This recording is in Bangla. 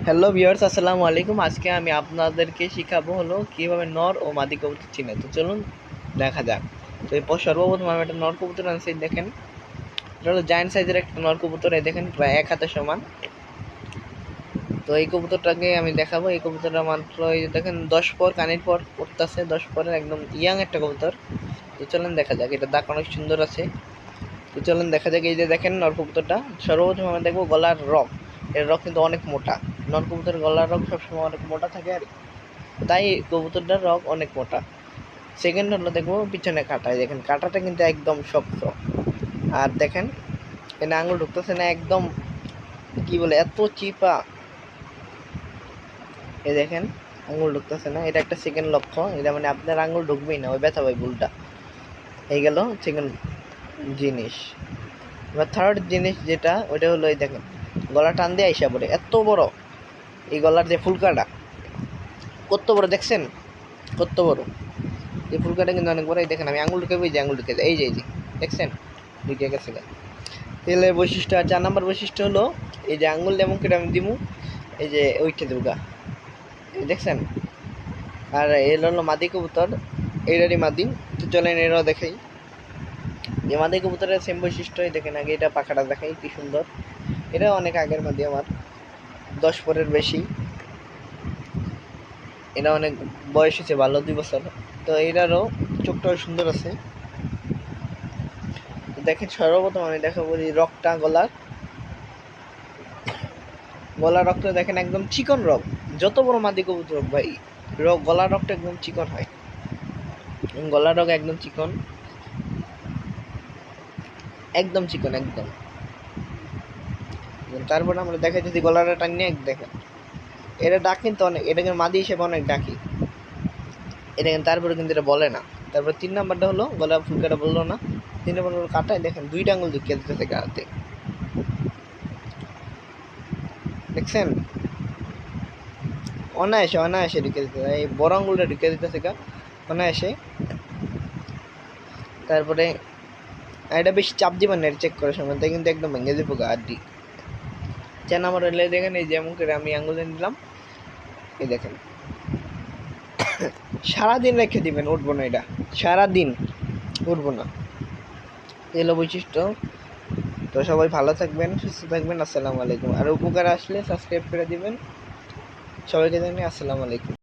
হ্যালো ভিউয়ার্স, আসসালামু আলাইকুম। আজকে আমি আপনাদেরকে শিখাবো হলো কীভাবে নর ও মাদি কবুতর চিনে। তো চলুন দেখা যাক। তো এরপর সর্বপ্রথম আমি একটা নর কবুতর আনছি, দেখেন এটা হলো জায়ান্ট সাইজের একটা নর কবুতর, এই দেখেন প্রায় এক হাতের সমান। তো এই কবুতরটাকে আমি দেখাবো। এই কবুতরটা মাত্র এই দেখেন 10 পর কানের পর পড়তেছে, 10 পরের একদম ইয়াং একটা কবুতর। তো চলেন দেখা যাক, এটা দাগ অনেক সুন্দর আছে। তো চলেন দেখা যাক। এই যে দেখেন নর কবুতরটা, সর্বপ্রথম আমরা দেখবো গলার রক। এর রক কিন্তু অনেক মোটা। নর কবুতরের গলার রক সবসময় অনেক মোটা থাকে, আর তাই কবুতরটার রক অনেক মোটা। সেকেন্ড হলো দেখবো পিছনে কাঁটায়, দেখেন কাঁটাটা কিন্তু একদম শক্ত। আর দেখেন এখানে আঙুল ঢুকতেছে না, একদম কি বলে এত চিপা। এই দেখেন আঙুল ঢুকতেছে না, এটা একটা সেকেন্ড লক্ষ্য। এটা মানে আপনার আঙুল ঢুকবেই না, ওই ব্যথা পাই ভুলটা। এই গেল সেকেন্ড জিনিস। এবার থার্ড জিনিস যেটা, ওইটা হলো এই দেখেন গলা টান দিয়ে আইসা পড়ে এত বড়। এই গলার যে ফুলকাটা কত বড় দেখছেন, কত বড় এই ফুলকাটা কিন্তু অনেক বড়। এই দেখেন আমি আঙুল ঢুকে, যে আঙুল ঢুকে যায়, এই যে দেখছেন ঢুকে গেছে। তেলের বৈশিষ্ট্য আর 4 নম্বর বৈশিষ্ট্য হলো এই যে আঙুল যেমন করে আমি দিমু, এই যে ওইটা দুগা দেখছেন। আর এর হলো মাদি কবুতর, এটারই মাদি। তো চলেন এরাও দেখাই। যে মাদি কবুতরের সেম বৈশিষ্ট্যই দেখেন, আগে এটা পাখাটা দেখাই কি সুন্দর। এটা অনেক আগের মাদি, আমার 10 পরের বেশি। এটা অনেক বয়স হয়েছে, ভালো 2 বছর। তো এটারও চোখটাও সুন্দর আছে। দেখেন সর্বপ্রথম আমি দেখাবো যে রকটা, গলার রকটা দেখেন একদম চিকন রক। যত বড় মাদি কবুতর হোক ভাই, গলার রকটা একদম চিকন হয়। গলার রক একদম চিকন, একদম চিকন একদম। তারপরে আমরা দেখা যদি গলাটা টানিয়ে দেখেন, এটা ডাক কিন্তু অনেক, এটা কিন্তু মাদি হিসেবে অনেক ডাকি এটা কিন্তু। তারপরে কিন্তু এটা বলে না। তারপরে 3 নাম্বারটা হলো গলা ফুলকাটা বললো না। 3 নম্বর হলো কাটায়, দেখেন 2টা আঙুল ঢুকিয়ে দিতেছে গাতে, দেখছেন অনায়াসে অনায়াসে ঢুকে দিতে, এই বড় আঙুলটা ঢুকে দিতেছে গা অনায়াসে। তারপরে এটা বেশি চাপ দিবেন না, চেক করার সময়, তাই কিন্তু একদম ভেঙে দেবো গা আড্ডি। 4 নম্বর হলে দেখেন এই যেমন করে আমি আঙুলে নিলাম, এই দেখেন সারাদিন রেখে দিবেন, উঠবো না, এটা সারাদিন উঠবো না। এলো বৈশিষ্ট্য। তো সবাই ভালো থাকবেন, সুস্থ থাকবেন। আসসালামু আলাইকুম। আর উপকার আসলে সাবস্ক্রাইব করে দিবেন। সবাইকে জানাই আসসালামু আলাইকুম।